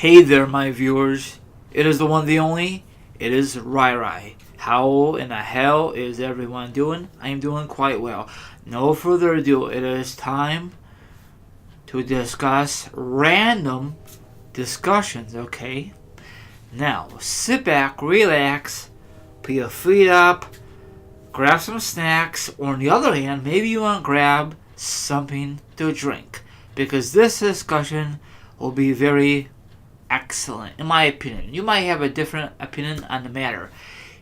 Hey there, my viewers. It is the one, the only. It is Rai. How in the hell is everyone doing? I am doing quite well. No further ado, it is time to discuss random discussions, okay? Now, sit back, relax, put your feet up, grab some snacks, or on the other hand, maybe you want to grab something to drink. Because this discussion will be very excellent, in my opinion. You might have a different opinion on the matter.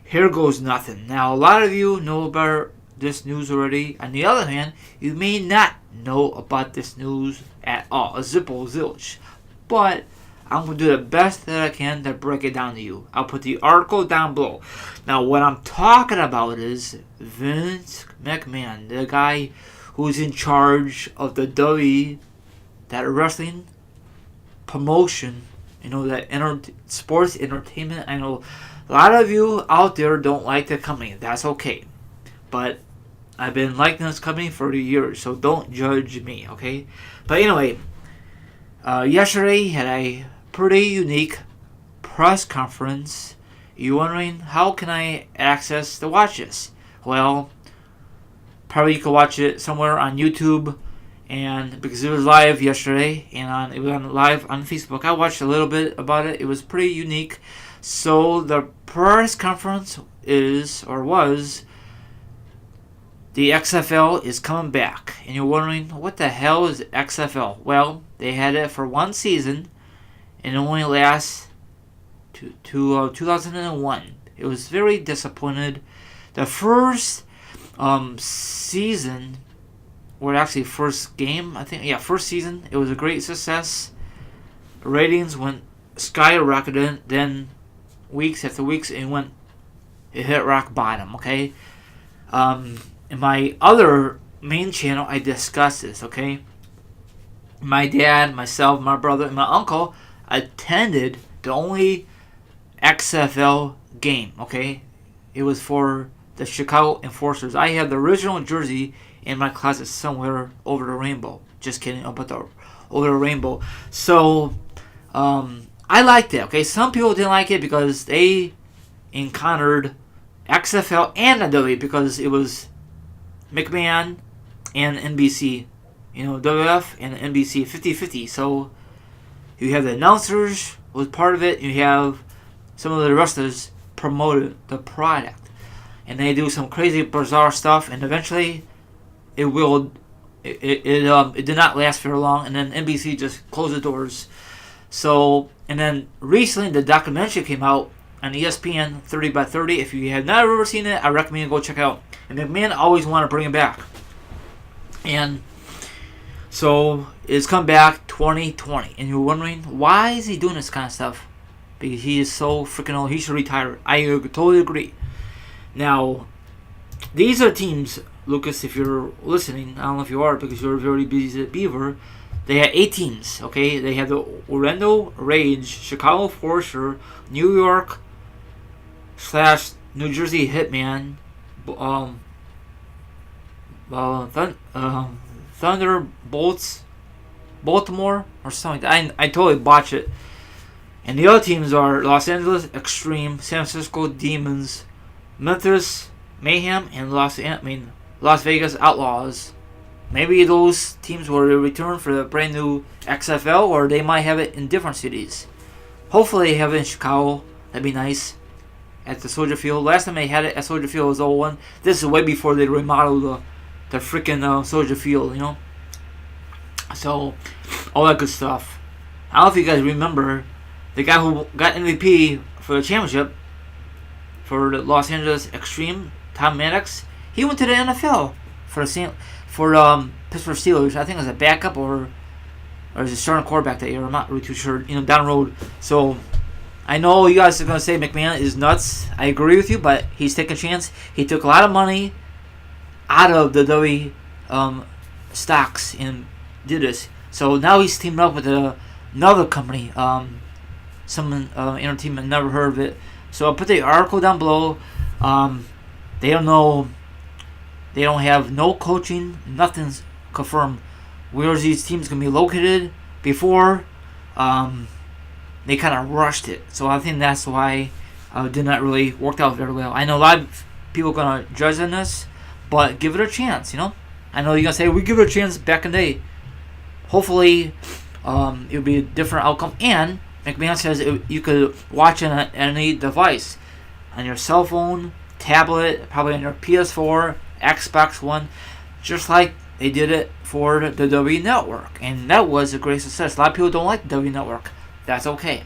Here goes nothing. Now, a lot of you know about this news already. On the other hand, you may not know about this news at all. A zippo zilch. But I'm going to do the best that I can to break it down to you. I'll put the article down below. Now, what I'm talking about is Vince McMahon, the guy who's in charge of the that wrestling promotion. You know, that sports entertainment. I know a lot of you out there don't like the company. That's okay. But I've been liking this company for years, so don't judge me, okay? But anyway, yesterday had a pretty unique press conference. You're wondering, how can I access to watch this? Well, probably you can watch it somewhere on YouTube. And because it was live yesterday, and it was on live on Facebook, I watched a little bit about it. It was pretty unique. So the press conference was, the XFL is coming back. And you're wondering, what the hell is XFL? Well, they had it for one season, and it only lasts to 2001. It was very disappointed. The first season, or actually first game, I think, first season, it was a great success. Ratings went skyrocketed, then weeks after weeks, it hit rock bottom, okay? In my other main channel, I discussed this, okay? My dad, myself, my brother, and my uncle attended the only XFL game, okay? It was for the Chicago Enforcers. I have the original jersey in my closet somewhere over the rainbow. Just kidding about over the rainbow. So, I liked it, okay? Some people didn't like it because they encountered XFL and the W because it was McMahon and NBC. You know, WF and NBC 50-50. So, you have the announcers was part of it. You have some of the wrestlers promoted the product. And they do some crazy, bizarre stuff. And eventually, it did not last very long, and then NBC just closed the doors. So, and then recently the documentary came out on ESPN, 30 by 30. If you have not ever seen it, I recommend you go check it out. And McMahon always wanted to bring it back, and so it's come back 2020. And you're wondering, why is he doing this kind of stuff? Because he is so freaking old. He should retire. I totally agree. Now, these are teams. Lucas, if you're listening, I don't know if you are because you're very busy at Beaver. They had 8 teams, okay? They have the Orlando Rage, Chicago Forcer, New York / New Jersey Hitman, Thunderbolts, Baltimore, or something like that. I totally botched it. And the other teams are Los Angeles Extreme, San Francisco Demons, Memphis Mayhem, and Las Vegas Outlaws. Maybe those teams will return for the brand new XFL, or they might have it in different cities. Hopefully they have it in Chicago. That'd be nice. At the Soldier Field. Last time they had it at Soldier Field was 01. This is way before they remodeled the freaking Soldier Field, you know. So, all that good stuff. I don't know if you guys remember the guy who got MVP for the championship for the Los Angeles Extreme, Tom Maddox. He went to the NFL for Pittsburgh Steelers. I think it was a backup or is it starting quarterback that year. I'm not really too sure. You know, down the road. So I know you guys are gonna say McMahon is nuts. I agree with you, but he's taking a chance. He took a lot of money out of the W stocks and did this. So now he's teamed up with another company. Some entertainment, never heard of it. So I'll put the article down below. They don't know. They don't have no coaching. Nothing's confirmed where these teams going to be located before. they kind of rushed it. So I think that's why it did not really work out very well. I know a lot of people are going to judge on this, but give it a chance, I know you're going to say, we give it a chance back in the day. Hopefully, it'll be a different outcome. And McMahon says you could watch it on any device. On your cell phone, tablet, probably on your PS4, Xbox One. Just like they did it for the WWE Network. And that was a great success. A lot of people don't like the WWE Network. That's okay.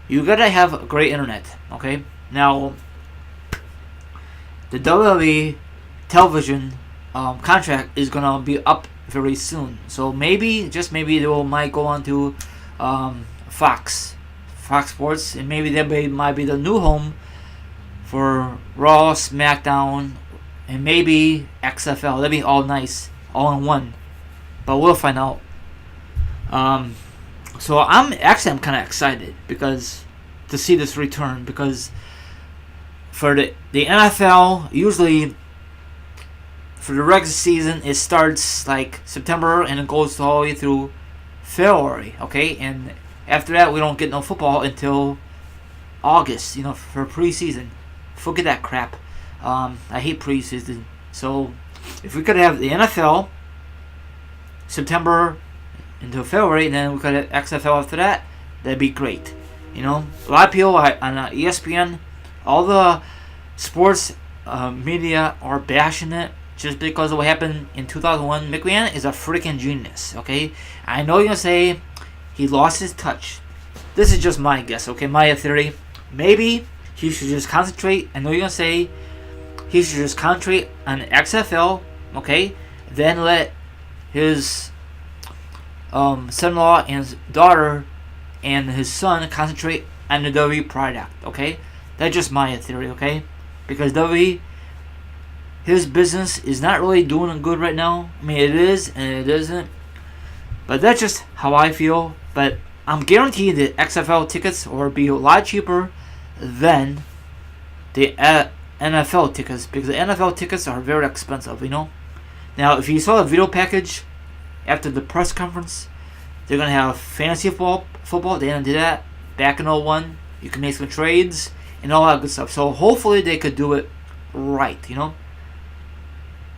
You gotta have great internet, okay? Now, the WWE television contract is gonna be up very soon. So maybe, just maybe, they might go on to Fox Sports, and maybe that might be the new home for Raw, SmackDown, and maybe XFL. That'd be all nice, all in one. But we'll find out. So I'm kind of excited to see this return, because for the NFL, usually for the regular season, it starts like September and it goes all the way through February, okay? And after that, we don't get no football until August, for preseason. Forget that crap. I hate preseason. So if we could have the NFL September until February, and then we could have XFL after that, that'd be great. A lot of people on ESPN, all the sports media are bashing it just because of what happened in 2001. McMahon is a freaking genius, okay? I know you're going to say he lost his touch. This is just my guess, okay? My theory. Maybe he should just concentrate. I know you're going to say he should just concentrate on XFL, okay? Then let his son-in-law and his daughter and his son concentrate on the WWE product, okay? That's just my theory, okay? Because WWE, his business is not really doing good right now. I mean, it is and it isn't. But that's just how I feel. But I'm guaranteed that XFL tickets will be a lot cheaper than the NFL tickets, because the NFL tickets are very expensive, Now, if you saw the video package after the press conference, they're going to have fantasy football. They didn't do that back in 2001. You can make some trades and all that good stuff. So hopefully they could do it right,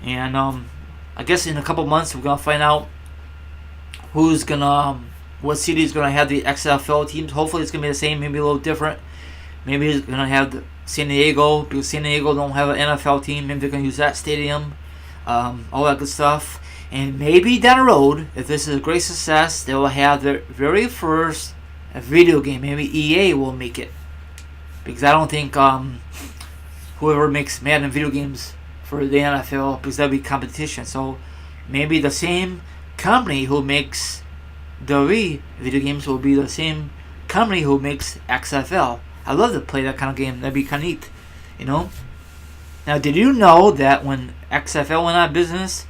And I guess in a couple months we're going to find out who's going to, what city is going to have the XFL teams. Hopefully it's going to be the same, maybe a little different. Maybe it's going to have San Diego, because San Diego don't have an NFL team. Maybe they're going to use that stadium, all that good stuff. And maybe down the road, if this is a great success, they will have their very first video game. Maybe EA will make it, because I don't think whoever makes Madden video games for the NFL, because that'll be competition. So maybe the same company who makes the video games will be the same company who makes XFL. I love to play that kind of game. That'd be kind of neat, Now, did you know that when XFL went out of business,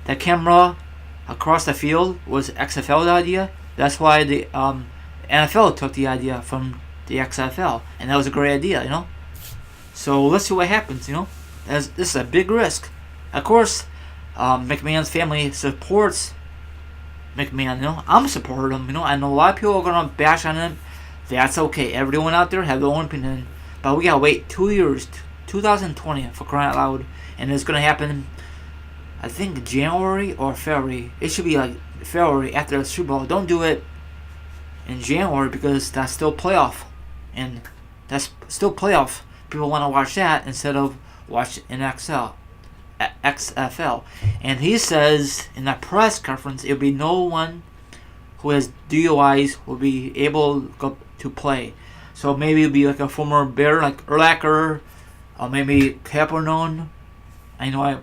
the camera across the field was XFL's idea? That's why the NFL took the idea from the XFL, and that was a great idea, So let's see what happens, This is a big risk. Of course, McMahon's family supports McMahon, I'm supporting him, I know a lot of people are going to bash on him. That's okay. Everyone out there have their own opinion. But we got to wait 2 years, 2020, for crying out loud. And it's going to happen, I think, January or February. It should be like February after the Super Bowl. Don't do it in January, because that's still playoff. And that's still playoff. People want to watch that instead of watch in XFL. And he says in that press conference, it'll be no one who has DUIs will be able to play. So maybe it'll be like a former Bear, like Urlacher, or maybe Kaepernick. I know I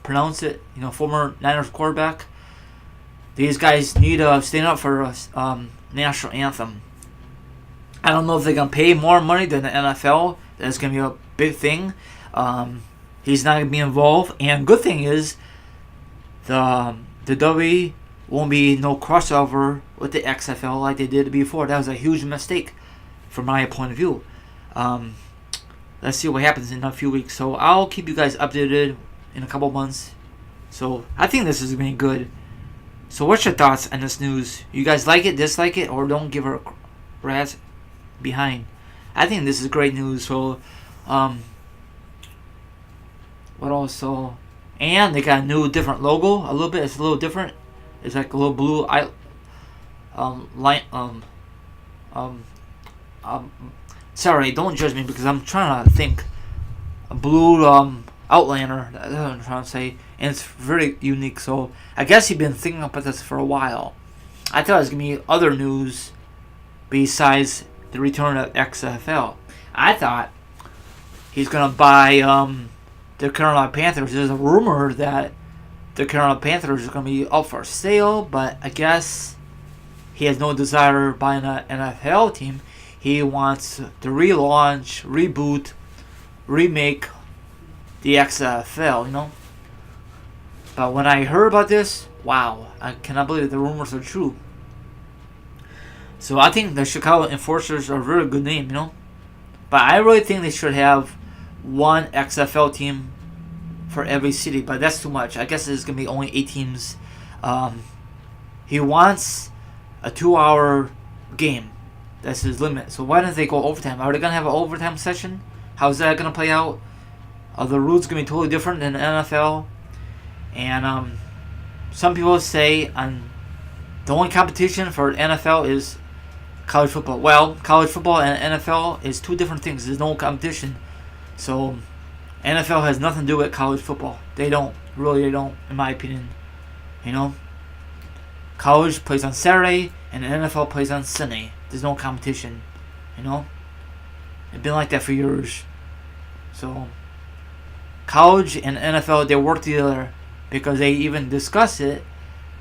pronounce it. Former Niners quarterback. These guys need to stand up for us. National anthem. I don't know if they're gonna pay more money than the NFL. That's gonna be a big thing. He's not gonna be involved. And good thing is, the WWE won't be no crossover with the XFL like they did before. That was a huge mistake from my point of view. Let's see what happens in a few weeks. So I'll keep you guys updated in a couple months. So I think this is going to be good. So what's your thoughts on this news? You guys like it, dislike it, or don't give rats behind. I think this is great news. So, what else? So, and they got a new, different logo. A little bit. It's a little different. It's like a little blue sorry, don't judge me because I'm trying to think. A blue outliner. That's what I'm trying to say, and it's very unique. So I guess you've been thinking about this for a while. I thought it was gonna be other news besides the return of XFL. I thought he's gonna buy the Carolina Panthers. There's a rumor that the Carolina Panthers are gonna be up for sale, but I guess he has no desire buying an NFL team. He wants to relaunch, reboot, remake the XFL, you know. But when I heard about this, wow, I cannot believe the rumors are true. So I think the Chicago Enforcers are a very good name, you know. But I really think they should have one XFL team for every city, but that's too much. I guess there's going to be only 8 teams. He wants a 2-hour game. That's his limit. So why don't they go overtime? Are they going to have an overtime session? How's that going to play out? Are the rules going to be totally different than the NFL? And some people say the only competition for NFL is college football. Well, college football and NFL is 2 different things. There's no competition. So NFL has nothing to do with college football. They don't. Really, they don't, in my opinion. You know? College plays on Saturday and the NFL plays on Sunday. There's no competition. You know? It's been like that for years. So college and NFL, they work together because they even discuss it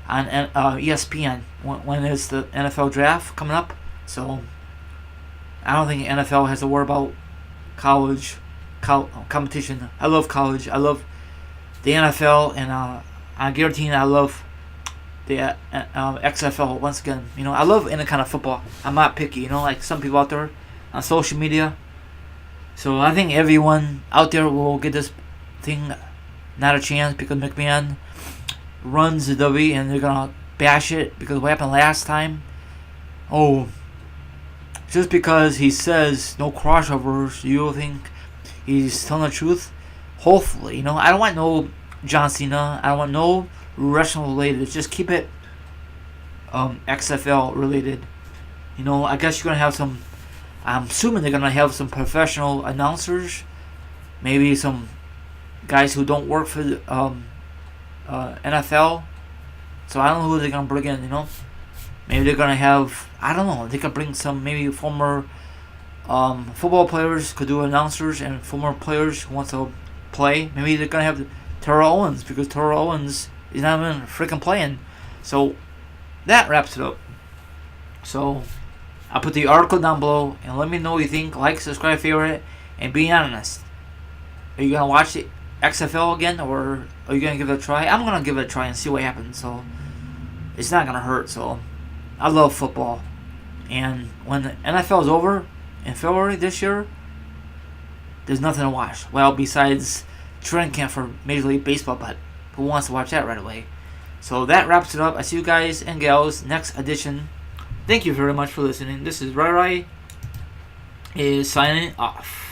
on ESPN when it's the NFL draft coming up. So I don't think NFL has to worry about college competition. I love college. I love the NFL, and I guarantee I love the XFL once again. You know, I love any kind of football. I'm not picky. You know, like some people out there on social media. So I think everyone out there will get this thing not a chance because McMahon runs the W and they're gonna bash it because what happened last time. Oh, just because he says no crossovers, you think he's telling the truth? Hopefully, you know. I don't want no John Cena. I don't want no wrestling related. Just keep it XFL related. You know, I guess you're gonna have some. I'm assuming they're gonna have some professional announcers, maybe some guys who don't work for the NFL. So I don't know who they're gonna bring in. You know, maybe they're gonna have. I don't know. They could bring some maybe former football players could do announcers and former players who want to play. Maybe they're gonna have Terrell Owens because Terrell Owens is not even freaking playing. So that wraps it up. So I'll put the article down below and let me know what you think. Like, subscribe, favorite, and be honest. Are you gonna watch the XFL again, or are you gonna give it a try? I'm gonna give it a try and see what happens. So it's not gonna hurt. So I love football, and when the NFL is over in February this year, there's nothing to watch. Well, besides training camp for Major League Baseball, but who wants to watch that right away? So that wraps it up. I see you guys and gals next edition. Thank you very much for listening. This is Rai is signing off.